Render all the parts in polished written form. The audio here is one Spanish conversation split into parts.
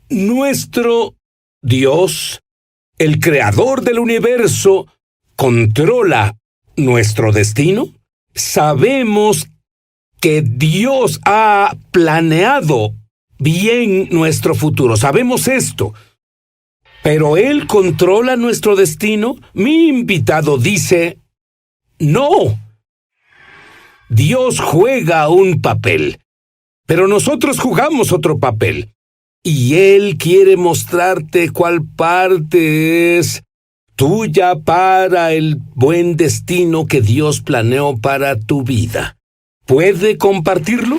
nuestro Dios, el creador del universo, controla nuestro destino? Sabemos que Dios ha planeado bien nuestro futuro. Sabemos esto. ¿Pero Él controla nuestro destino? Mi invitado dice, no. Dios juega un papel, pero nosotros jugamos otro papel. Y Él quiere mostrarte cuál parte es tuya para el buen destino que Dios planeó para tu vida. ¿Puede compartirlo?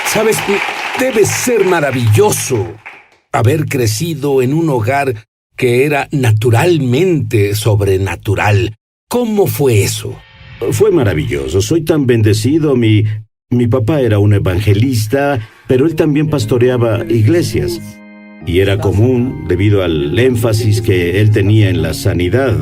Sabes, debe ser maravilloso haber crecido en un hogar que era naturalmente sobrenatural. ¿Cómo fue eso? Fue maravilloso. Soy tan bendecido. Mi papá era un evangelista, pero él también pastoreaba iglesias. Y era común, debido al énfasis que él tenía en la sanidad,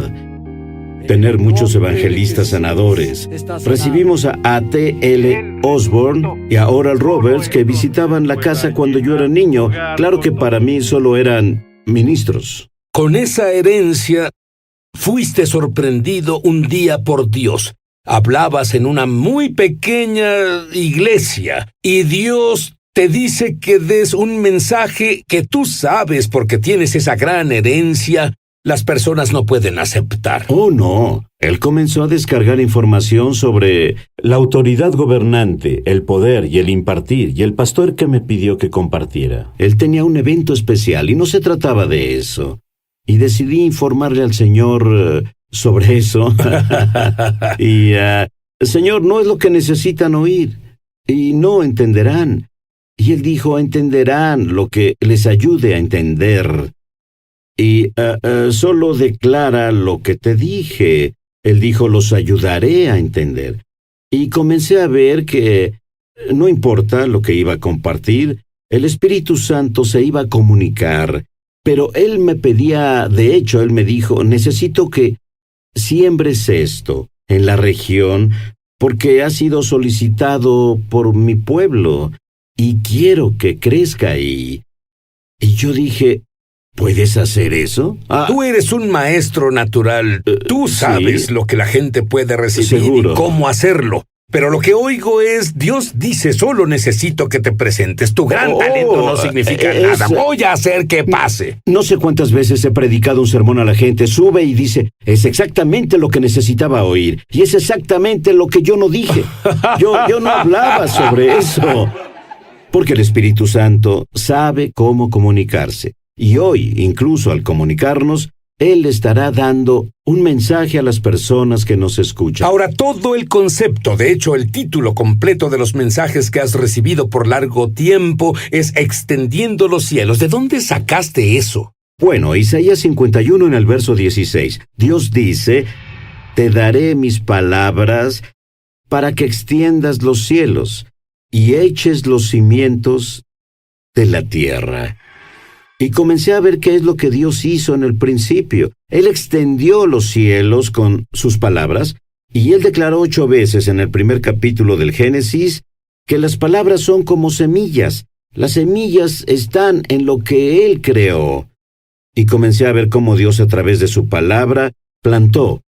tener muchos evangelistas sanadores. Recibimos a A.T.L. Osborne y a Oral Roberts, que visitaban la casa cuando yo era niño. Claro que para mí solo eran ministros. Con esa herencia, fuiste sorprendido un día por Dios. Hablabas en una muy pequeña iglesia y Dios te dice que des un mensaje que tú sabes porque tienes esa gran herencia. Las personas no pueden aceptar. Oh, no. Él comenzó a descargar información sobre la autoridad gobernante, el poder y el impartir, y el pastor que me pidió que compartiera. Él tenía un evento especial y no se trataba de eso. Y decidí informarle al Señor sobre eso. Y, Señor, no es lo que necesitan oír. Y no entenderán. Y él dijo, entenderán lo que les ayude a entender. Y solo declara lo que te dije. Él dijo, los ayudaré a entender. Y comencé a ver que no importa lo que iba a compartir, el Espíritu Santo se iba a comunicar. Pero él me pedía, de hecho, él me dijo, necesito que siembres esto en la región porque ha sido solicitado por mi pueblo y quiero que crezca ahí. Y yo dije, ¿puedes hacer eso? Tú eres un maestro natural. Tú sabes lo que la gente puede recibir. Seguro. Y cómo hacerlo. Pero lo que oigo es, Dios dice, solo necesito que te presentes. Tu gran talento no significa nada. Voy a hacer que pase. No sé cuántas veces he predicado un sermón a la gente. Sube y dice, es exactamente lo que necesitaba oír. Y es exactamente lo que yo no dije. Yo no hablaba sobre eso. Porque el Espíritu Santo sabe cómo comunicarse. Y hoy, incluso al comunicarnos, Él estará dando un mensaje a las personas que nos escuchan. Ahora, todo el concepto, de hecho, el título completo de los mensajes que has recibido por largo tiempo es Extendiendo los cielos. ¿De dónde sacaste eso? Bueno, Isaías 51 en el verso 16. Dios dice, te daré mis palabras para que extiendas los cielos y eches los cimientos de la tierra. Y comencé a ver qué es lo que Dios hizo en el principio. Él extendió los cielos con sus palabras, y Él declaró 8 veces en el primer capítulo del Génesis que las palabras son como semillas. Las semillas están en lo que Él creó. Y comencé a ver cómo Dios a través de su palabra plantó.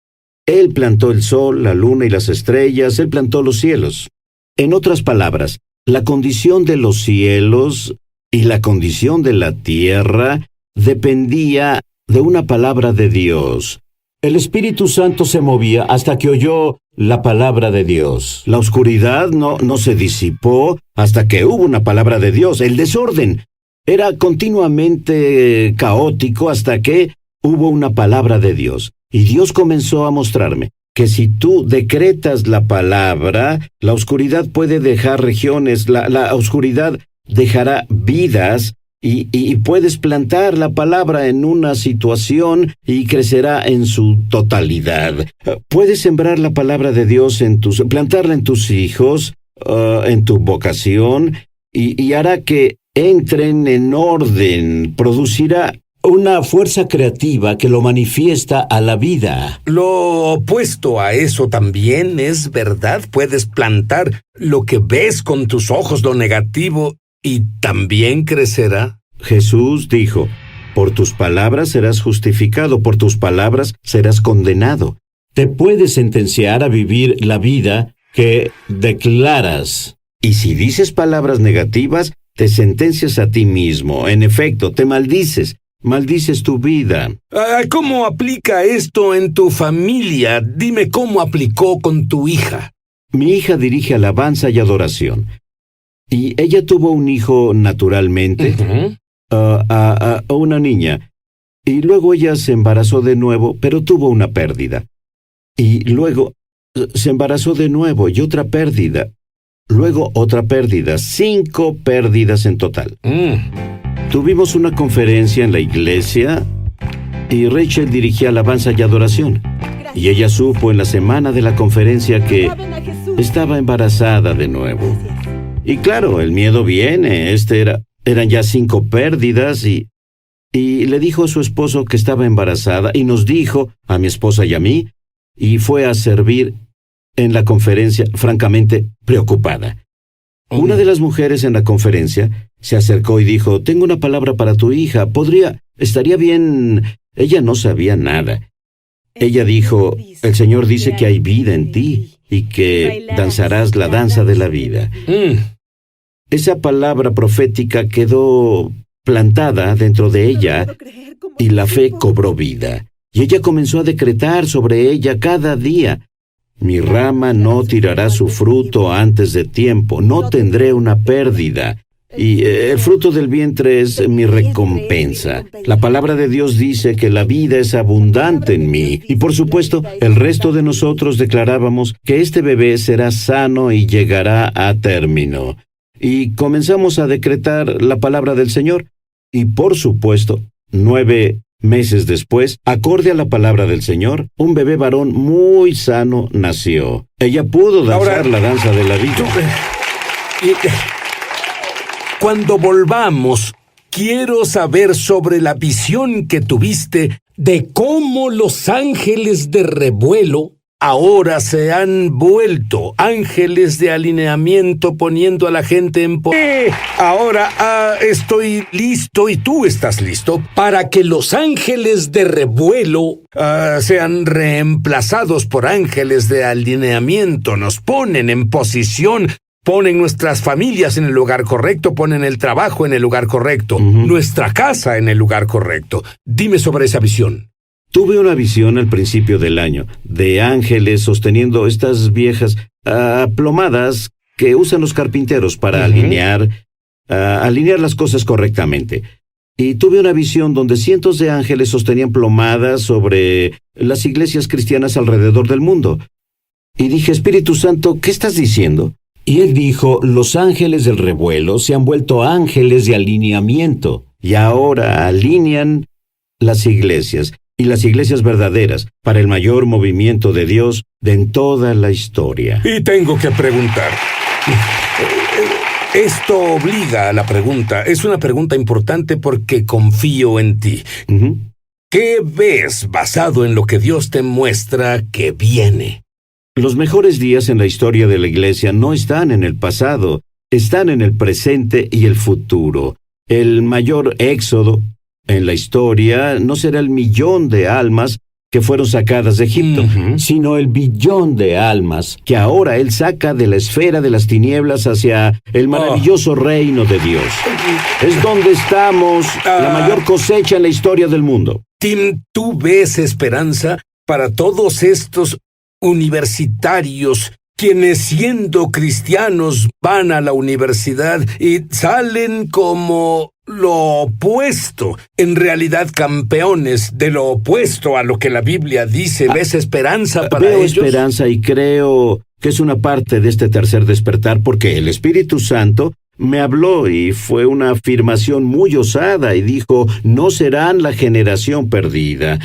Él plantó el sol, la luna y las estrellas. Él plantó los cielos. En otras palabras, la condición de los cielos y la condición de la tierra dependía de una palabra de Dios. El Espíritu Santo se movía hasta que oyó la palabra de Dios. La oscuridad no se disipó hasta que hubo una palabra de Dios. El desorden era continuamente caótico hasta que hubo una palabra de Dios. Y Dios comenzó a mostrarme que si tú decretas la palabra, la oscuridad puede dejar regiones, la oscuridad dejará vidas y puedes plantar la palabra en una situación y crecerá en su totalidad. Puedes sembrar la palabra de Dios plantarla en tus hijos, en tu vocación y hará que entren en orden, producirá una fuerza creativa que lo manifiesta a la vida. Lo opuesto a eso también es verdad. Puedes plantar lo que ves con tus ojos, lo negativo, y también crecerá. Jesús dijo, por tus palabras serás justificado, por tus palabras serás condenado. Te puedes sentenciar a vivir la vida que declaras. Y si dices palabras negativas, te sentencias a ti mismo. En efecto, te maldices. Maldices tu vida. ¿Cómo aplica esto en tu familia? Dime cómo aplicó con tu hija. Mi hija dirige alabanza y adoración. Y ella tuvo un hijo naturalmente, una niña. Y luego ella se embarazó de nuevo, pero tuvo una pérdida. Y luego se embarazó de nuevo y otra pérdida. Luego otra pérdida. 5 pérdidas en total. Tuvimos una conferencia en la iglesia y Rachel dirigía alabanza y adoración. Y ella supo en la semana de la conferencia que estaba embarazada de nuevo. Y claro, el miedo viene. Eran ya 5 pérdidas y le dijo a su esposo que estaba embarazada y nos dijo, a mi esposa y a mí, y fue a servir en la conferencia francamente preocupada. Una de las mujeres en la conferencia se acercó y dijo, tengo una palabra para tu hija, estaría bien. Ella no sabía nada. Ella dijo, el Señor dice que hay vida en ti y que danzarás la danza de la vida. Esa palabra profética quedó plantada dentro de ella y la fe cobró vida. Y ella comenzó a decretar sobre ella cada día. Mi rama no tirará su fruto antes de tiempo, no tendré una pérdida. Y el fruto del vientre es mi recompensa. La palabra de Dios dice que la vida es abundante en mí. Y por supuesto, el resto de nosotros declarábamos que este bebé será sano y llegará a término. Y comenzamos a decretar la palabra del Señor. Y por supuesto, 9 meses después, acorde a la palabra del Señor, un bebé varón muy sano nació. Ella pudo danzar la danza de la vida. Cuando volvamos, quiero saber sobre la visión que tuviste de cómo los ángeles de revuelo ahora se han vuelto ángeles de alineamiento, poniendo a la gente en ahora estoy listo y tú estás listo para que los ángeles de revuelo sean reemplazados por ángeles de alineamiento. Nos ponen en posición, ponen nuestras familias en el lugar correcto, ponen el trabajo en el lugar correcto, nuestra casa en el lugar correcto. Dime sobre esa visión. Tuve una visión al principio del año, de ángeles sosteniendo estas viejas plomadas que usan los carpinteros para alinear las cosas correctamente. Y tuve una visión donde cientos de ángeles sostenían plomadas sobre las iglesias cristianas alrededor del mundo. Y dije, Espíritu Santo, ¿qué estás diciendo? Y él dijo, los ángeles del revuelo se han vuelto ángeles de alineamiento, y ahora alinean las iglesias. Y las iglesias verdaderas, para el mayor movimiento de Dios en toda la historia. Y tengo que preguntar. Esto obliga a la pregunta. Es una pregunta importante porque confío en ti. ¿Qué ves basado en lo que Dios te muestra que viene? Los mejores días en la historia de la iglesia no están en el pasado, están en el presente y el futuro. El mayor éxodo en la historia no será el 1.000.000 de almas que fueron sacadas de Egipto, sino el 1.000.000 de almas que ahora Él saca de la esfera de las tinieblas hacia el maravilloso reino de Dios. Es donde estamos, la mayor cosecha en la historia del mundo. Tim, ¿tú ves esperanza para todos estos universitarios quienes siendo cristianos van a la universidad y salen como lo opuesto, en realidad campeones de lo opuesto a lo que la Biblia dice? ¿Ves esperanza para ellos? Veo esperanza y creo que es una parte de este tercer despertar porque el Espíritu Santo me habló y fue una afirmación muy osada y dijo, no serán la generación perdida.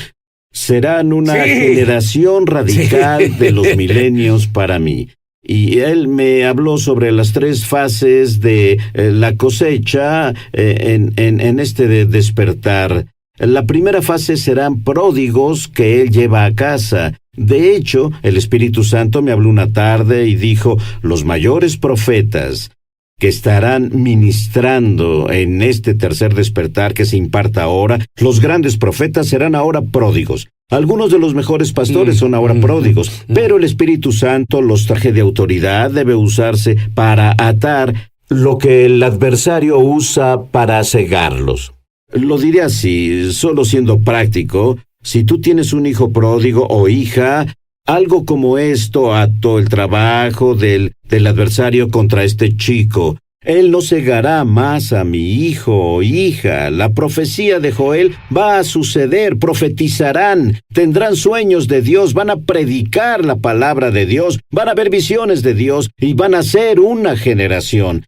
Serán una generación radical de los milenios para mí. Y él me habló sobre las 3 fases de la cosecha en este despertar. La primera fase serán pródigos que él lleva a casa. De hecho, el Espíritu Santo me habló una tarde y dijo, los mayores profetas que estarán ministrando en este tercer despertar que se imparta ahora, los grandes profetas serán ahora pródigos. Algunos de los mejores pastores son ahora pródigos, pero el Espíritu Santo los traje de autoridad, debe usarse para atar lo que el adversario usa para cegarlos. Lo diré así, solo siendo práctico, si tú tienes un hijo pródigo o hija, algo como esto ató el trabajo del adversario contra este chico. Él no cegará más a mi hijo o hija. La profecía de Joel va a suceder, profetizarán, tendrán sueños de Dios, van a predicar la palabra de Dios, van a ver visiones de Dios y van a ser una generación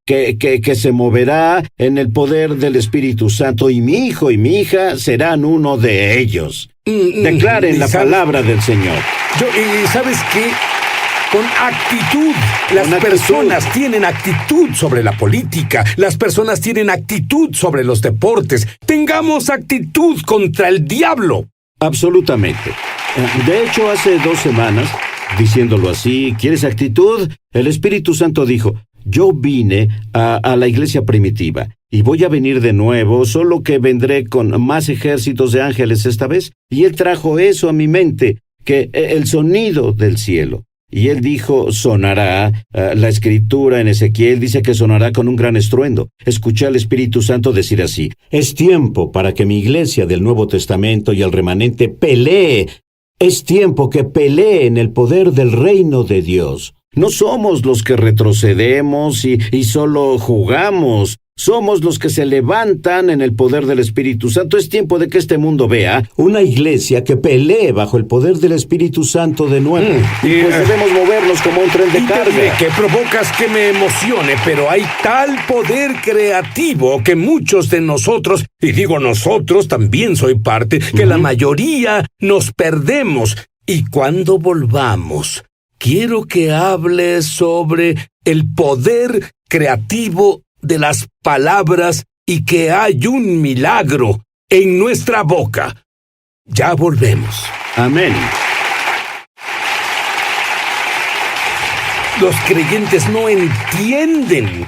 que se moverá en el poder del Espíritu Santo, y mi hijo y mi hija serán uno de ellos. Declaren la palabra del Señor. ¿Y sabes qué? Con actitud. Las personas tienen actitud sobre la política. Las personas tienen actitud sobre los deportes. Tengamos actitud contra el diablo. Absolutamente. De hecho, hace 2 semanas, diciéndolo así, ¿quieres actitud? El Espíritu Santo dijo, yo vine a la iglesia primitiva y voy a venir de nuevo, solo que vendré con más ejércitos de ángeles esta vez. Y él trajo eso a mi mente, que el sonido del cielo. Y él dijo, sonará, la escritura en Ezequiel dice que sonará con un gran estruendo. Escuché al Espíritu Santo decir así, es tiempo para que mi iglesia del Nuevo Testamento y el remanente pelee. Es tiempo que pelee en el poder del reino de Dios. No somos los que retrocedemos y solo jugamos. Somos los que se levantan en el poder del Espíritu Santo. Es tiempo de que este mundo vea una iglesia que pelee bajo el poder del Espíritu Santo de nuevo. Y pues debemos movernos como un tren de carga. Que provocas que me emocione, pero hay tal poder creativo que muchos de nosotros, y digo nosotros, también soy parte, que la mayoría nos perdemos. Y cuando volvamos, quiero que hables sobre el poder creativo de las palabras y que hay un milagro en nuestra boca. Ya volvemos. Amén. Los creyentes no entienden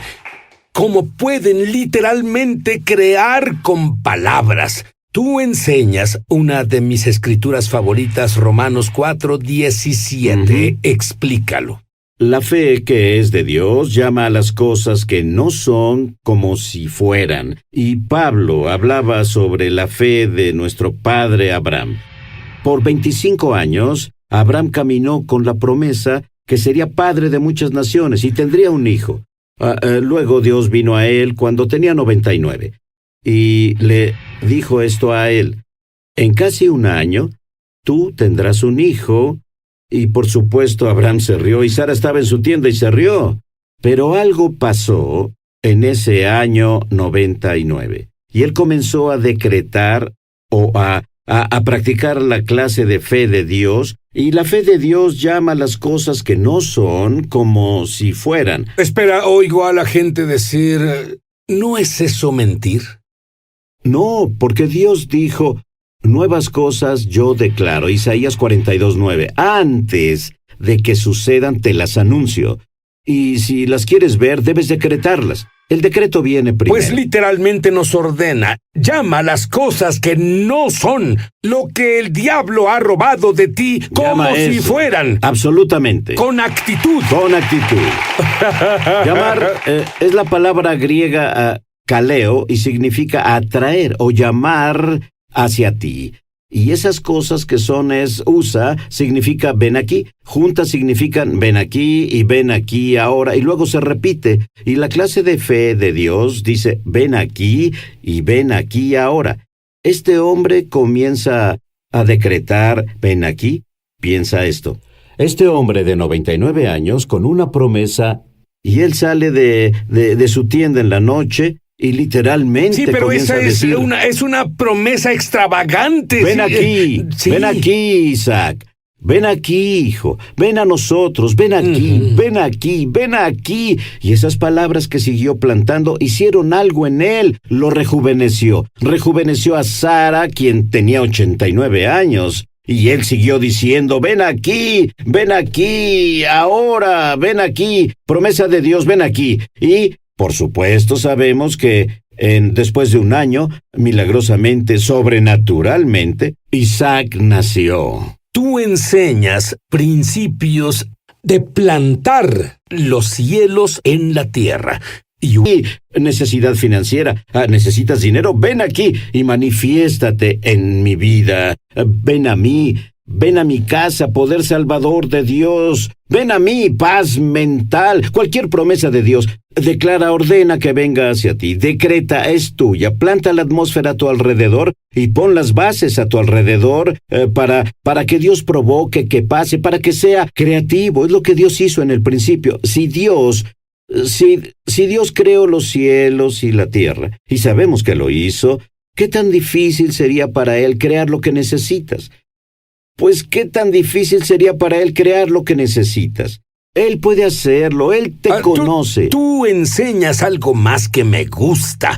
cómo pueden literalmente crear con palabras. Tú enseñas una de mis escrituras favoritas, Romanos 4:17. Explícalo. La fe que es de Dios llama a las cosas que no son como si fueran. Y Pablo hablaba sobre la fe de nuestro padre Abraham. Por 25 años, Abraham caminó con la promesa que sería padre de muchas naciones y tendría un hijo. Luego Dios vino a él cuando tenía 99 y le dijo esto a él: en casi un año, tú tendrás un hijo. Y por supuesto Abraham se rió y Sara estaba en su tienda y se rió. Pero algo pasó en ese año 99. Y él comenzó a decretar o a practicar la clase de fe de Dios. Y la fe de Dios llama a las cosas que no son como si fueran. Espera, oigo a la gente decir, ¿no es eso mentir? No, porque Dios dijo, nuevas cosas yo declaro, Isaías 42:9. Antes de que sucedan te las anuncio. Y si las quieres ver, debes decretarlas. El decreto viene primero. Pues literalmente nos ordena, llama las cosas que no son, lo que el diablo ha robado de ti, como si fueran. Absolutamente. Con actitud. Con actitud. Llamar es la palabra griega kaleo y significa atraer o llamar hacia ti. Y esas cosas que son usa, significa ven aquí. Juntas significan ven aquí y ven aquí ahora. Y luego se repite. Y la clase de fe de Dios dice ven aquí y ven aquí ahora. Este hombre comienza a decretar ven aquí. Piensa esto. Este hombre de 99 años con una promesa. Y él sale de su tienda en la noche. Y literalmente sí, pero comienza esa a decir, es una promesa extravagante. Ven aquí, ven aquí, Isaac. ven aquí, hijo, ven a nosotros, ven aquí, ven aquí, ven aquí. Y esas palabras que siguió plantando hicieron algo en él, lo rejuveneció. Rejuveneció a Sara, quien tenía 89 años. Y él siguió diciendo, ven aquí, ahora, ven aquí, promesa de Dios, ven aquí. Y, por supuesto, sabemos que después de un año, milagrosamente, sobrenaturalmente, Isaac nació. Tú enseñas principios de plantar los cielos en la tierra. Y necesidad financiera, necesitas dinero, ven aquí y manifiéstate en mi vida. Ven a mí, ven a mi casa, poder salvador de Dios. Ven a mí, paz mental, cualquier promesa de Dios. Declara, ordena que venga hacia ti. Decreta, es tuya. Planta la atmósfera a tu alrededor y pon las bases a tu alrededor para que Dios provoque, que pase, para que sea creativo. Es lo que Dios hizo en el principio. Si Dios creó los cielos y la tierra, y sabemos que lo hizo, ¿qué tan difícil sería para Él crear lo que necesitas? Pues, ¿qué tan difícil sería para Él crear lo que necesitas? Él puede hacerlo, Él te conoce. Tú enseñas algo más que me gusta.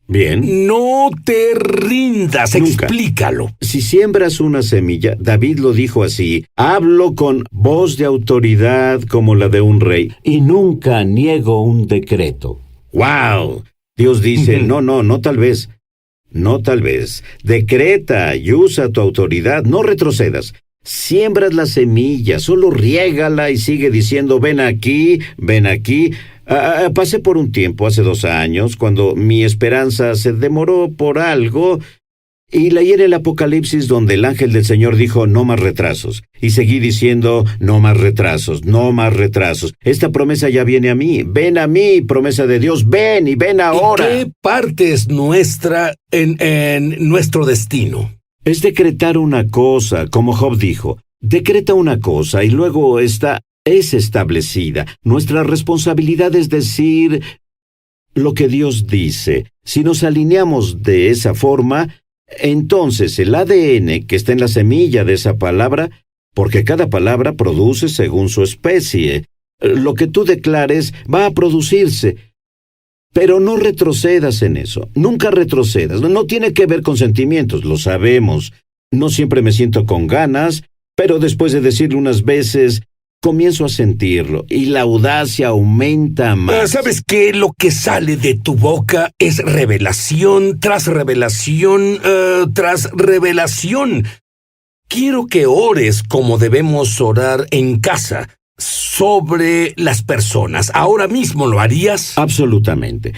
Bien. No te rindas, Nunca. Explícalo. Si siembras una semilla, David lo dijo así, hablo con voz de autoridad como la de un rey, y nunca niego un decreto. ¡Wow! Dios dice, no tal vez. No tal vez. Decreta y usa tu autoridad, no retrocedas. Siembras la semilla, solo riégala y sigue diciendo, ven aquí, ven aquí. Pasé por un tiempo, hace 2 años, cuando mi esperanza se demoró por algo, y leí en el Apocalipsis donde el ángel del Señor dijo, no más retrasos. Y seguí diciendo, no más retrasos, no más retrasos. Esta promesa ya viene a mí, promesa de Dios, ven y ven ahora. ¿Y qué parte es nuestra en nuestro destino? Es decretar una cosa, como Job dijo. Decreta una cosa y luego es establecida. Nuestra responsabilidad es decir lo que Dios dice. Si nos alineamos de esa forma, entonces el ADN que está en la semilla de esa palabra, porque cada palabra produce según su especie, lo que tú declares va a producirse. Pero no retrocedas en eso, nunca retrocedas. No tiene que ver con sentimientos, lo sabemos. No siempre me siento con ganas, pero después de decirlo unas veces, comienzo a sentirlo y la audacia aumenta más. ¿Sabes qué? Lo que sale de tu boca es revelación tras revelación tras revelación. Quiero que ores como debemos orar en casa sobre las personas. ¿Ahora mismo lo harías? Absolutamente.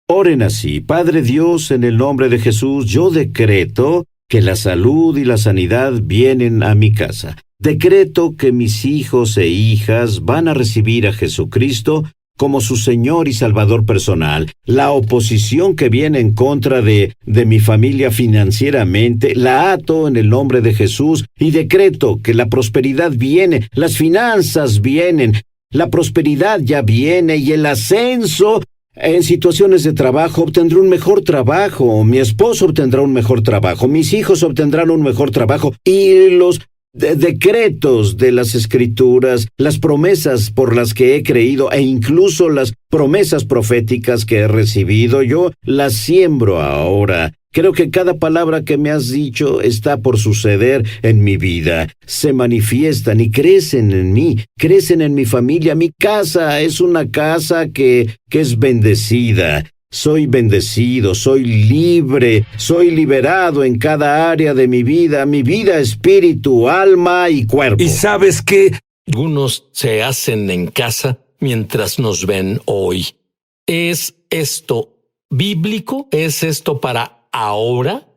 Oren así. Padre Dios, en el nombre de Jesús, yo decreto que la salud y la sanidad vienen a mi casa. Decreto que mis hijos e hijas van a recibir a Jesucristo como su Señor y Salvador personal. La oposición que viene en contra de mi familia financieramente, la ato en el nombre de Jesús y decreto que la prosperidad viene, las finanzas vienen, la prosperidad ya viene y el ascenso. En situaciones de trabajo obtendré un mejor trabajo, mi esposo obtendrá un mejor trabajo, mis hijos obtendrán un mejor trabajo y los decretos de las Escrituras, las promesas por las que he creído e incluso las promesas proféticas que he recibido, yo las siembro ahora. Creo que cada palabra que me has dicho está por suceder en mi vida. Se manifiestan y crecen en mí, crecen en mi familia. Mi casa es una casa que es bendecida. Soy bendecido, soy libre, soy liberado en cada área de mi vida, espíritu, alma y cuerpo. ¿Y sabes qué? Algunos se hacen en casa mientras nos ven hoy. ¿Es esto bíblico? ¿Es esto para ahora?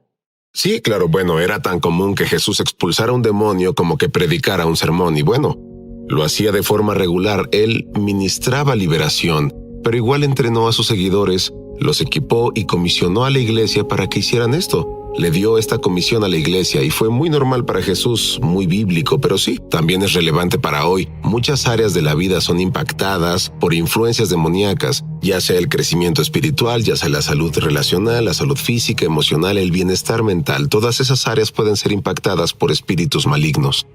Sí, claro, bueno, era tan común que Jesús expulsara un demonio como que predicara un sermón y bueno, lo hacía de forma regular. Él ministraba liberación, pero igual entrenó a sus seguidores, los equipó y comisionó a la iglesia para que hicieran esto. Le dio esta comisión a la iglesia y fue muy normal para Jesús, muy bíblico, pero sí, también es relevante para hoy. Muchas áreas de la vida son impactadas por influencias demoníacas, ya sea el crecimiento espiritual, ya sea la salud relacional, la salud física, emocional, el bienestar mental. Todas esas áreas pueden ser impactadas por espíritus malignos.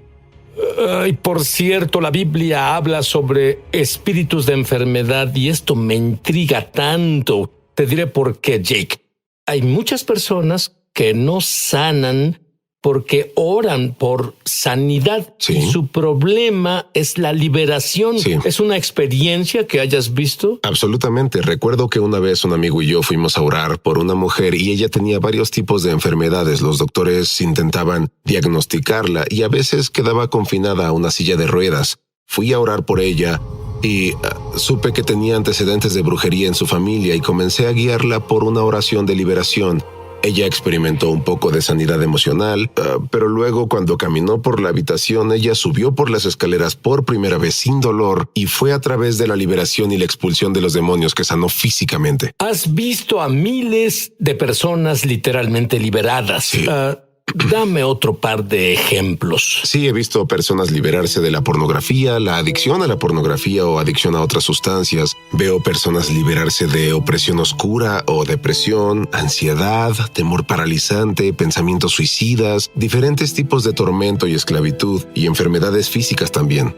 Y por cierto, la Biblia habla sobre espíritus de enfermedad y esto me intriga tanto. Te diré por qué, Jake. Hay muchas personas que no sanan porque oran por sanidad. Sí. Y su problema es la liberación. Sí. ¿Es una experiencia que hayas visto? Absolutamente. Recuerdo que una vez un amigo y yo fuimos a orar por una mujer y ella tenía varios tipos de enfermedades. Los doctores intentaban diagnosticarla y a veces quedaba confinada a una silla de ruedas. Fui a orar por ella y supe que tenía antecedentes de brujería en su familia y comencé a guiarla por una oración de liberación. Ella experimentó un poco de sanidad emocional, pero luego cuando caminó por la habitación, ella subió por las escaleras por primera vez sin dolor y fue a través de la liberación y la expulsión de los demonios que sanó físicamente. Has visto a miles de personas literalmente liberadas. Sí. Dame otro par de ejemplos. Sí, he visto personas liberarse de la pornografía, la adicción a la pornografía o adicción a otras sustancias. Veo personas liberarse de opresión oscura o depresión, ansiedad, temor paralizante, pensamientos suicidas, diferentes tipos de tormento y esclavitud y enfermedades físicas también.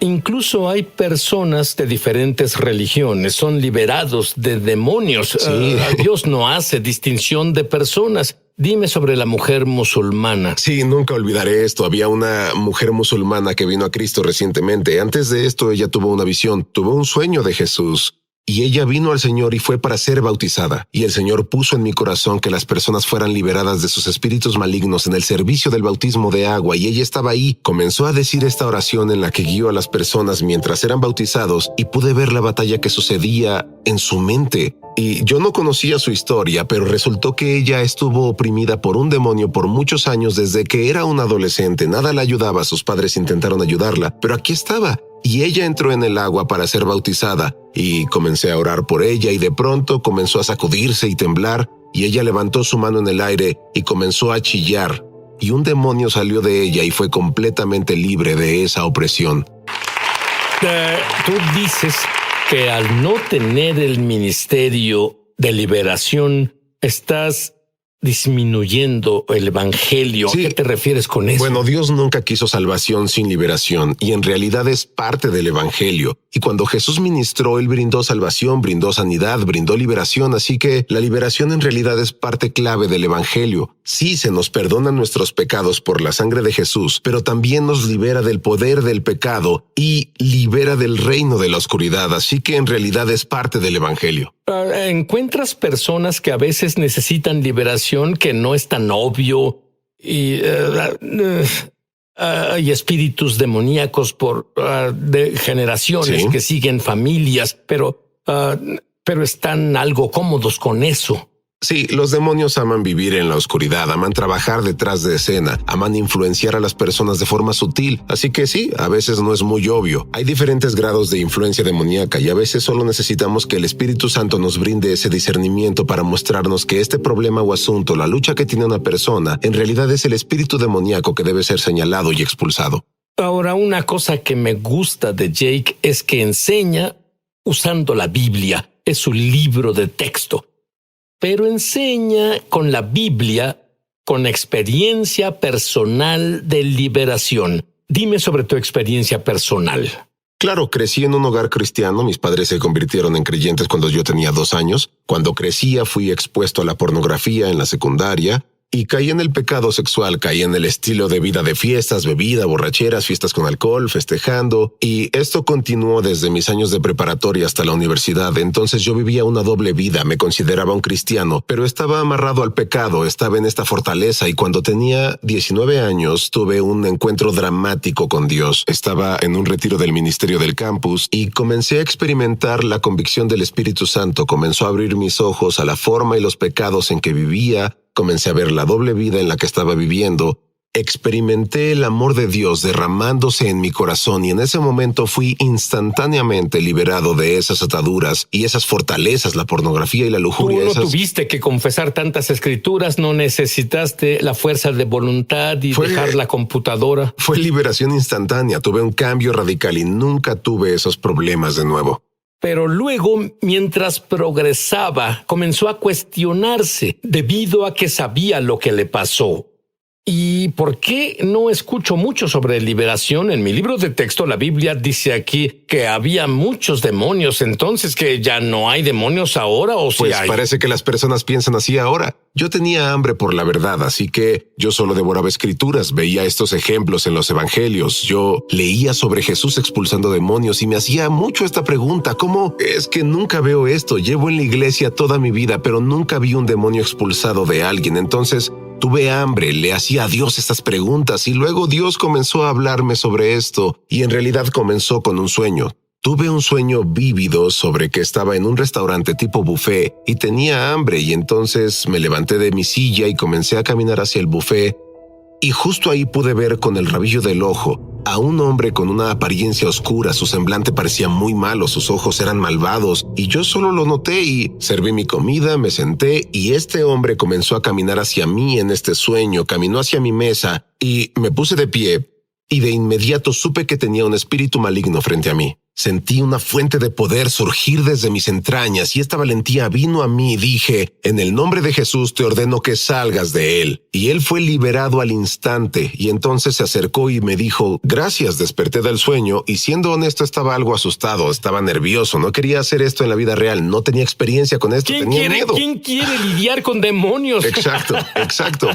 Incluso hay personas de diferentes religiones, son liberados de demonios. Sí. Dios no hace distinción de personas. Dime sobre la mujer musulmana. Sí, nunca olvidaré esto. Había una mujer musulmana que vino a Cristo recientemente. Antes de esto, ella tuvo una visión, tuvo un sueño de Jesús. Y ella vino al Señor y fue para ser bautizada. Y el Señor puso en mi corazón que las personas fueran liberadas de sus espíritus malignos en el servicio del bautismo de agua. Y ella estaba ahí. Comenzó a decir esta oración en la que guió a las personas mientras eran bautizados y pude ver la batalla que sucedía en su mente. Y yo no conocía su historia, pero resultó que ella estuvo oprimida por un demonio por muchos años desde que era una adolescente. Nada la ayudaba, sus padres intentaron ayudarla, pero aquí estaba. Y ella entró en el agua para ser bautizada y comencé a orar por ella y de pronto comenzó a sacudirse y temblar y ella levantó su mano en el aire y comenzó a chillar y un demonio salió de ella y fue completamente libre de esa opresión. Tú dices que al no tener el ministerio de liberación estás disminuyendo el evangelio. Sí. ¿A qué te refieres con eso? Bueno, Dios nunca quiso salvación sin liberación y en realidad es parte del evangelio. Y cuando Jesús ministró, Él brindó salvación, brindó sanidad, brindó liberación, así que la liberación en realidad es parte clave del evangelio. Sí, se nos perdonan nuestros pecados por la sangre de Jesús, pero también nos libera del poder del pecado y libera del reino de la oscuridad, así que en realidad es parte del evangelio. ¿Encuentras personas que a veces necesitan liberación que no es tan obvio y hay espíritus demoníacos de generaciones Sí. que siguen familias, pero están algo cómodos con eso? Sí, los demonios aman vivir en la oscuridad, aman trabajar detrás de escena, aman influenciar a las personas de forma sutil. Así que sí, a veces no es muy obvio. Hay diferentes grados de influencia demoníaca y a veces solo necesitamos que el Espíritu Santo nos brinde ese discernimiento para mostrarnos que este problema o asunto, la lucha que tiene una persona, en realidad es el espíritu demoníaco que debe ser señalado y expulsado. Ahora, una cosa que me gusta de Jake es que enseña usando la Biblia. Es su libro de texto. Pero enseña con la Biblia, con experiencia personal de liberación. Dime sobre tu experiencia personal. Claro, crecí en un hogar cristiano, mis padres se convirtieron en creyentes cuando yo tenía 2 años. Cuando crecía fui expuesto a la pornografía en la secundaria y caí en el pecado sexual, caí en el estilo de vida de fiestas, bebida, borracheras, fiestas con alcohol, festejando. Y esto continuó desde mis años de preparatoria hasta la universidad. Entonces yo vivía una doble vida, me consideraba un cristiano, pero estaba amarrado al pecado, estaba en esta fortaleza y cuando tenía 19 años tuve un encuentro dramático con Dios. Estaba en un retiro del ministerio del campus y comencé a experimentar la convicción del Espíritu Santo. Comenzó a abrir mis ojos a la forma y los pecados en que vivía. Comencé a ver la doble vida en la que estaba viviendo. Experimenté el amor de Dios derramándose en mi corazón y en ese momento fui instantáneamente liberado de esas ataduras y esas fortalezas, la pornografía y la Tú lujuria. no tuviste que confesar tantas escrituras, no necesitaste la fuerza de voluntad y dejar la computadora. Fue liberación instantánea, tuve un cambio radical y nunca tuve esos problemas de nuevo. Pero luego, mientras progresaba, comenzó a cuestionarse debido a que sabía lo que le pasó. ¿Y por qué no escucho mucho sobre liberación? En mi libro de texto, la Biblia dice aquí que había muchos demonios. Entonces, ¿que ya no hay demonios ahora o si hay? Pues parece que las personas piensan así ahora. Yo tenía hambre por la verdad, así que yo solo devoraba escrituras, veía estos ejemplos en los evangelios. Yo leía sobre Jesús expulsando demonios y me hacía mucho esta pregunta: ¿cómo es que nunca veo esto? Llevo en la iglesia toda mi vida, pero nunca vi un demonio expulsado de alguien. Entonces tuve hambre, le hacía a Dios estas preguntas y luego Dios comenzó a hablarme sobre esto y en realidad comenzó con un sueño. Tuve un sueño vívido sobre que estaba en un restaurante tipo buffet y tenía hambre y entonces me levanté de mi silla y comencé a caminar hacia el buffet y justo ahí pude ver con el rabillo del ojo a un hombre con una apariencia oscura. Su semblante parecía muy malo, sus ojos eran malvados y yo solo lo noté y serví mi comida, me senté y este hombre comenzó a caminar hacia mí en este sueño, caminó hacia mi mesa y me puse de pie y de inmediato supe que tenía un espíritu maligno frente a mí. Sentí una fuente de poder surgir desde mis entrañas y esta valentía vino a mí y dije: en el nombre de Jesús te ordeno que salgas de él. Y él fue liberado al instante y entonces se acercó y me dijo: gracias, desperté del sueño y siendo honesto estaba algo asustado, estaba nervioso, no quería hacer esto en la vida real, no tenía experiencia con esto, tenía miedo. ¿Quién quiere lidiar con demonios? Exacto,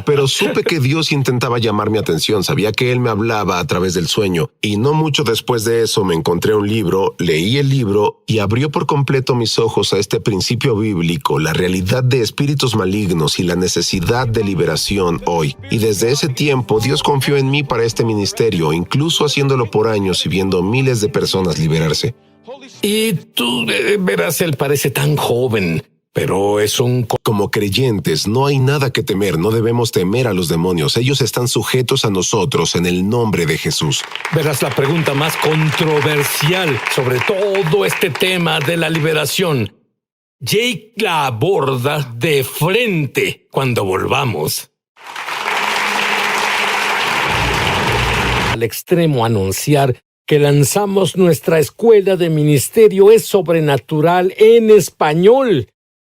pero supe que Dios intentaba llamar mi atención, sabía que él me hablaba a través del sueño y no mucho después de eso me encontré un libro. Leí el libro y abrió por completo mis ojos a este principio bíblico, la realidad de espíritus malignos y la necesidad de liberación hoy. Y desde ese tiempo Dios confió en mí para este ministerio, incluso haciéndolo por años y viendo miles de personas liberarse. Y tú, verás, él parece tan joven, pero es un... Como creyentes, no hay nada que temer, no debemos temer a los demonios. Ellos están sujetos a nosotros en el nombre de Jesús. Verás, la pregunta más controversial sobre todo este tema de la liberación, Jake la aborda de frente cuando volvamos. Al extremo anunciar que lanzamos nuestra escuela de ministerio es sobrenatural en español.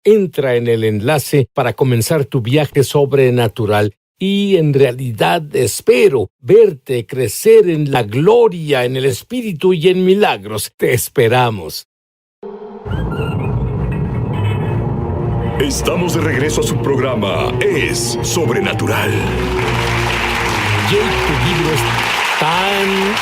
Entra en el enlace para comenzar tu viaje sobrenatural y en realidad espero verte crecer en la gloria, en el Espíritu y en milagros. Te esperamos. Estamos de regreso a su programa Es Sobrenatural. Jake, tu libro es tan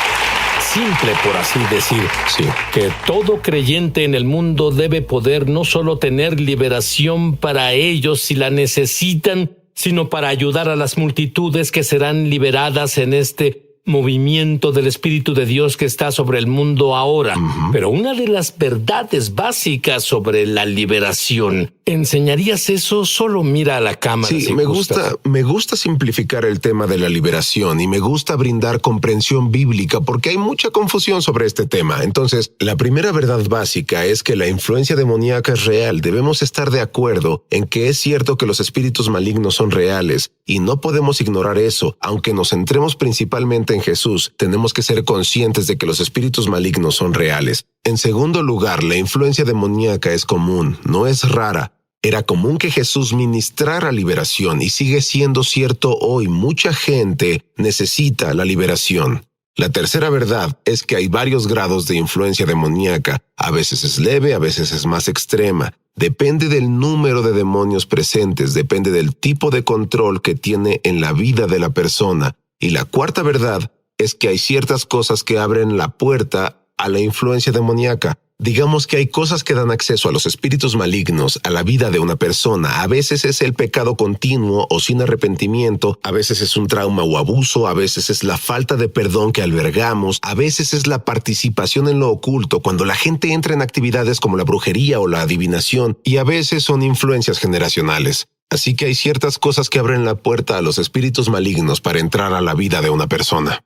simple, por así decir, Sí. que todo creyente en el mundo debe poder no solo tener liberación para ellos si la necesitan, sino para ayudar a las multitudes que serán liberadas en este movimiento del Espíritu de Dios que está sobre el mundo ahora. Pero una de las verdades básicas sobre la liberación, ¿enseñarías eso? Solo mira a la cámara. Sí, si me gustas. gusta simplificar el tema de la liberación y me gusta brindar comprensión bíblica porque hay mucha confusión sobre este tema. Entonces, la primera verdad básica es que la influencia demoníaca es real. Debemos estar de acuerdo en que es cierto que los espíritus malignos son reales y no podemos ignorar eso. Aunque nos centremos principalmente en Jesús, tenemos que ser conscientes de que los espíritus malignos son reales. En segundo lugar, la influencia demoníaca es común, no es rara. Era común que Jesús ministrara liberación y sigue siendo cierto hoy. Mucha gente necesita la liberación. La tercera verdad es que hay varios grados de influencia demoníaca. A veces es leve, a veces es más extrema. Depende del número de demonios presentes, depende del tipo de control que tiene en la vida de la persona. Y la cuarta verdad es que hay ciertas cosas que abren la puerta a la influencia demoníaca. Digamos que hay cosas que dan acceso a los espíritus malignos a la vida de una persona. A veces es el pecado continuo o sin arrepentimiento, a veces es un trauma o abuso, a veces es la falta de perdón que albergamos, a veces es la participación en lo oculto, cuando la gente entra en actividades como la brujería o la adivinación, y a veces son influencias generacionales. Así que hay ciertas cosas que abren la puerta a los espíritus malignos para entrar a la vida de una persona.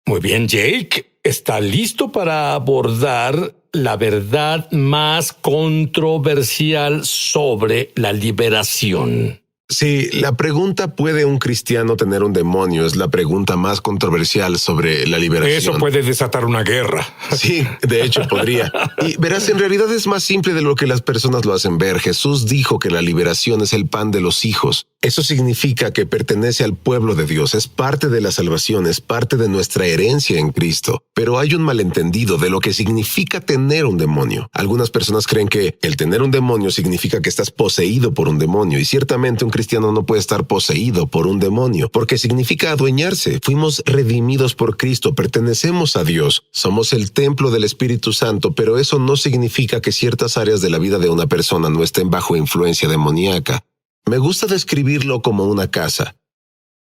Muy bien, Jake. ¿Está listo para abordar la verdad más controversial sobre la liberación? Sí, la pregunta ¿puede un cristiano tener un demonio? Es la pregunta más controversial sobre la liberación. Eso puede desatar una guerra. Sí, de hecho podría. Y verás, en realidad es más simple de lo que las personas lo hacen ver. Jesús dijo que la liberación es el pan de los hijos. Eso significa que pertenece al pueblo de Dios, es parte de la salvación, es parte de nuestra herencia en Cristo. Pero hay un malentendido de lo que significa tener un demonio. Algunas personas creen que el tener un demonio significa que estás poseído por un demonio, y ciertamente un cristiano no puede estar poseído por un demonio, porque significa adueñarse. Fuimos redimidos por Cristo, pertenecemos a Dios, somos el templo del Espíritu Santo, pero eso no significa que ciertas áreas de la vida de una persona no estén bajo influencia demoníaca. Me gusta describirlo como una casa.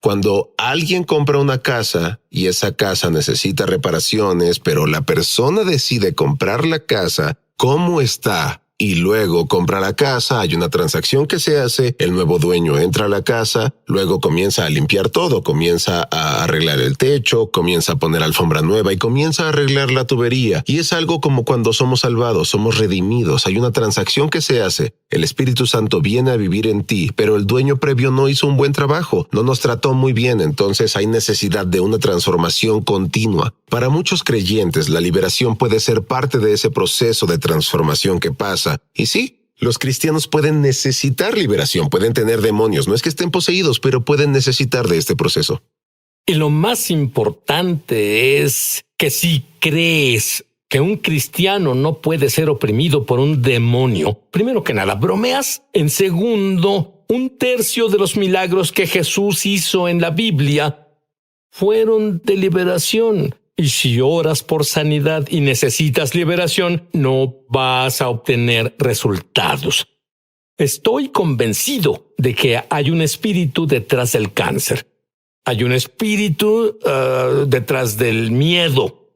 Cuando alguien compra una casa y esa casa necesita reparaciones, pero la persona decide comprar la casa como está y luego compra la casa, hay una transacción que se hace, el nuevo dueño entra a la casa, luego comienza a limpiar todo, comienza a arreglar el techo, comienza a poner alfombra nueva y comienza a arreglar la tubería. Y es algo como cuando somos salvados, somos redimidos, hay una transacción que se hace. El Espíritu Santo viene a vivir en ti, pero el dueño previo no hizo un buen trabajo, no nos trató muy bien, entonces hay necesidad de una transformación continua. Para muchos creyentes, la liberación puede ser parte de ese proceso de transformación que pasa. Y sí, los cristianos pueden necesitar liberación, pueden tener demonios, no es que estén poseídos, pero pueden necesitar de este proceso. Y lo más importante es que si crees que un cristiano no puede ser oprimido por un demonio, primero que nada, bromeas. En segundo, 1/3 de los milagros que Jesús hizo en la Biblia fueron de liberación. Y si oras por sanidad y necesitas liberación, no vas a obtener resultados. Estoy convencido de que hay un espíritu detrás del cáncer. Hay un espíritu detrás del miedo.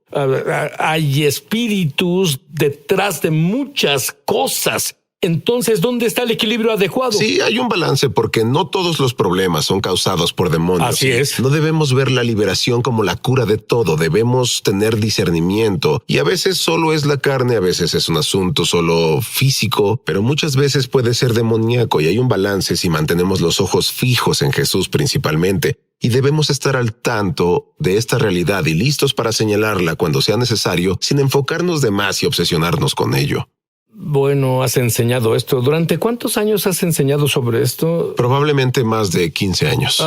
Hay espíritus detrás de muchas cosas. Entonces, ¿dónde está el equilibrio adecuado? Sí, hay un balance porque no todos los problemas son causados por demonios. Así es. No debemos ver la liberación como la cura de todo. Debemos tener discernimiento. Y a veces solo es la carne, a veces es un asunto solo físico, pero muchas veces puede ser demoníaco y hay un balance si mantenemos los ojos fijos en Jesús principalmente. Y debemos estar al tanto de esta realidad y listos para señalarla cuando sea necesario, sin enfocarnos de más y obsesionarnos con ello. Bueno, has enseñado esto. ¿Durante cuántos años has enseñado sobre esto? Probablemente más de 15 años.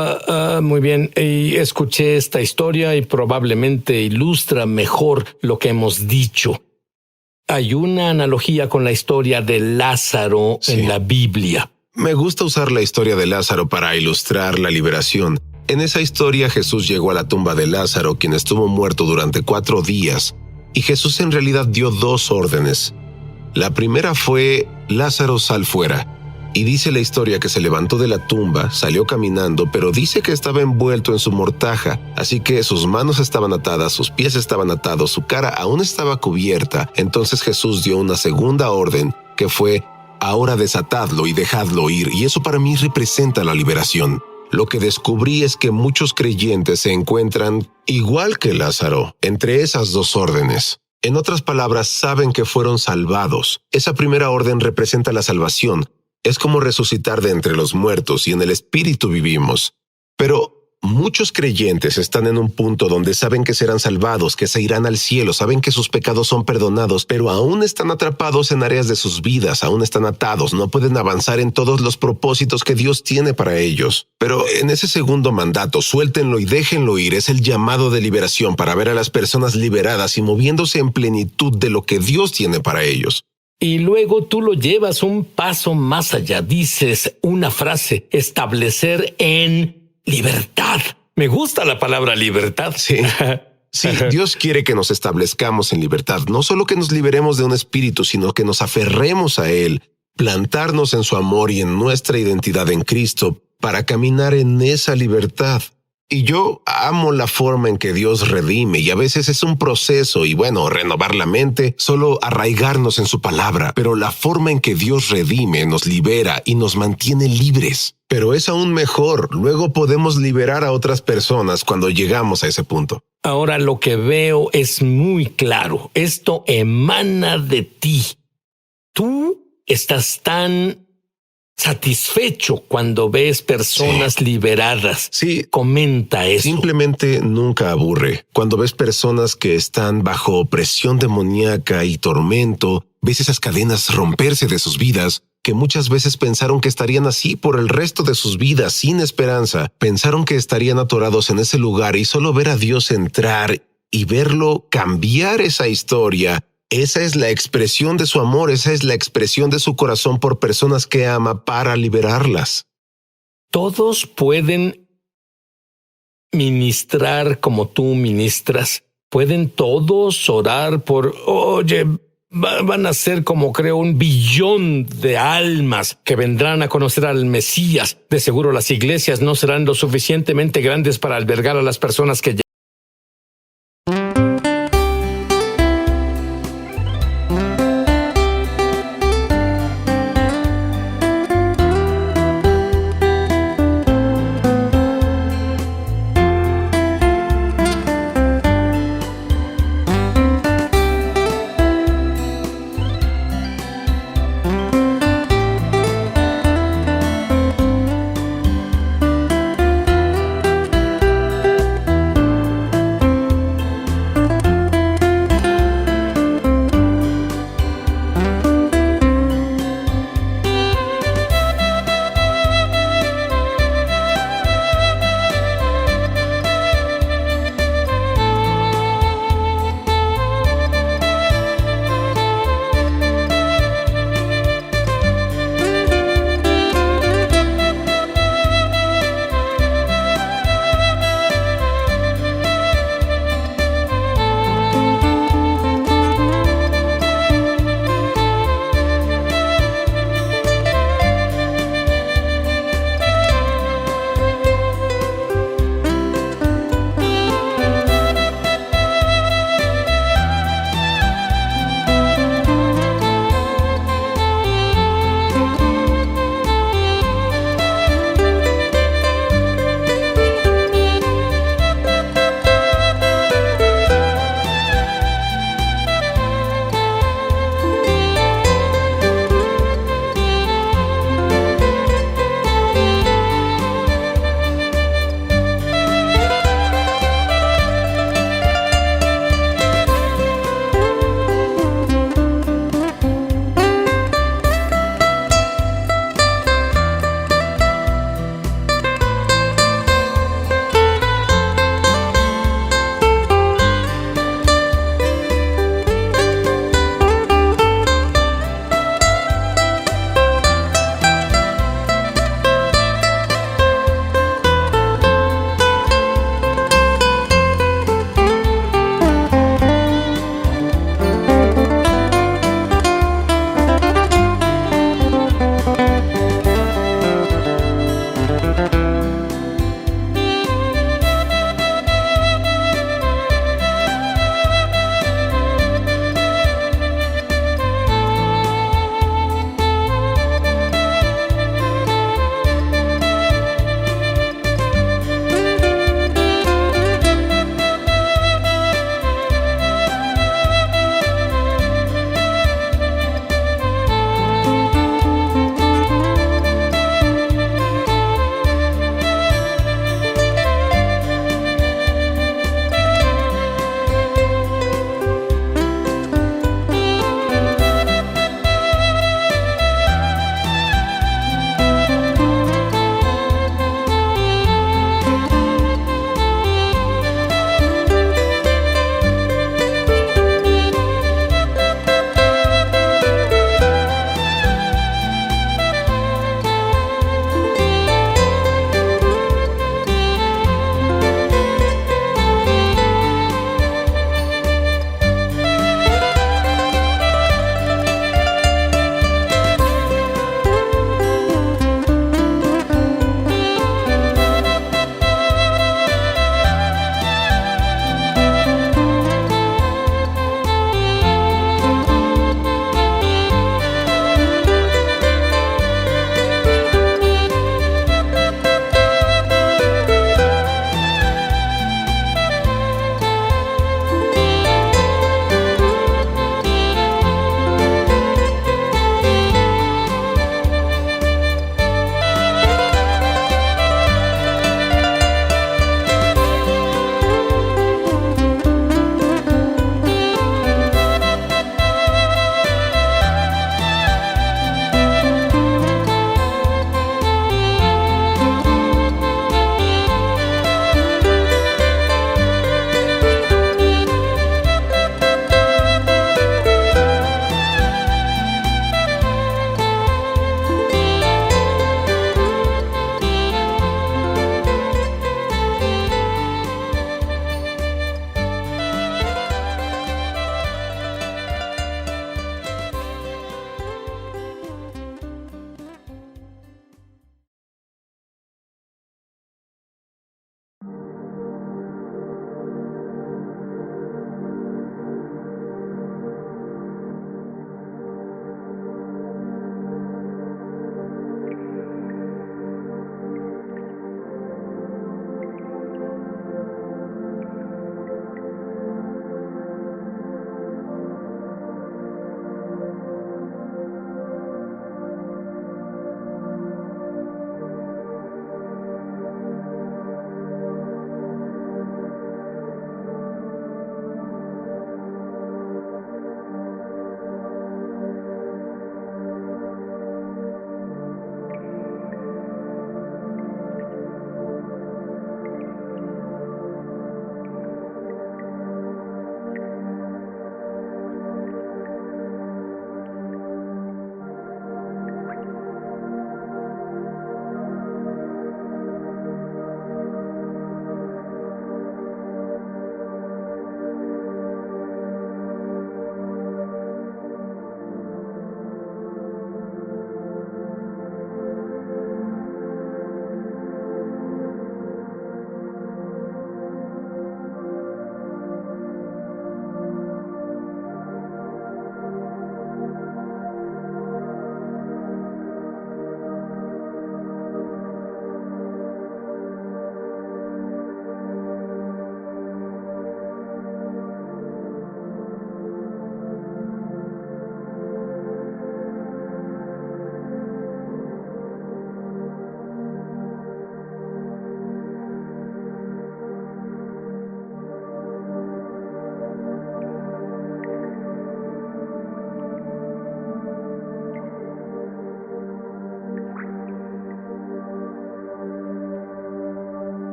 Muy bien. Y escuché esta historia y probablemente ilustra mejor lo que hemos dicho. Hay una analogía con la historia de Lázaro en la Biblia. Me gusta usar la historia de Lázaro para ilustrar la liberación. En esa historia Jesús llegó a la tumba de Lázaro, quien estuvo muerto durante 4 días, y Jesús en realidad dio 2 órdenes. La primera fue, Lázaro, sal fuera. Y dice la historia que se levantó de la tumba, salió caminando, pero dice que estaba envuelto en su mortaja, así que sus manos estaban atadas, sus pies estaban atados, su cara aún estaba cubierta. Entonces Jesús dio una segunda orden, que fue, ahora desatadlo y dejadlo ir, y eso para mí representa la liberación. Lo que descubrí es que muchos creyentes se encuentran, igual que Lázaro, entre esas 2 órdenes. En otras palabras, saben que fueron salvados. Esa primera orden representa la salvación. Es como resucitar de entre los muertos y en el Espíritu vivimos. Pero muchos creyentes están en un punto donde saben que serán salvados, que se irán al cielo, saben que sus pecados son perdonados, pero aún están atrapados en áreas de sus vidas, aún están atados, no pueden avanzar en todos los propósitos que Dios tiene para ellos. Pero en ese segundo mandato, suéltenlo y déjenlo ir, es el llamado de liberación para ver a las personas liberadas y moviéndose en plenitud de lo que Dios tiene para ellos. Y luego tú lo llevas un paso más allá. Dices una frase, establecer en libertad. Me gusta la palabra libertad. Sí. Sí, Dios quiere que nos establezcamos en libertad, no solo que nos liberemos de un espíritu, sino que nos aferremos a Él, plantarnos en su amor y en nuestra identidad en Cristo para caminar en esa libertad. Y yo amo la forma en que Dios redime, y a veces es un proceso, y bueno, renovar la mente, solo arraigarnos en su palabra, pero la forma en que Dios redime, nos libera y nos mantiene libres. Pero es aún mejor, luego podemos liberar a otras personas cuando llegamos a ese punto. Ahora lo que veo es muy claro. Esto emana de ti. Tú estás tan satisfecho cuando ves personas liberadas. Sí. Comenta eso. Simplemente nunca aburre. Cuando ves personas que están bajo opresión demoníaca y tormento, ves esas cadenas romperse de sus vidas, que muchas veces pensaron que estarían así por el resto de sus vidas, sin esperanza. Pensaron que estarían atorados en ese lugar y solo ver a Dios entrar y verlo cambiar esa historia. Esa es la expresión de su amor, esa es la expresión de su corazón por personas que ama para liberarlas. Todos pueden ministrar como tú ministras. Pueden todos orar por, van a ser como creo 1 billón de almas que vendrán a conocer al Mesías. De seguro las iglesias no serán lo suficientemente grandes para albergar a las personas que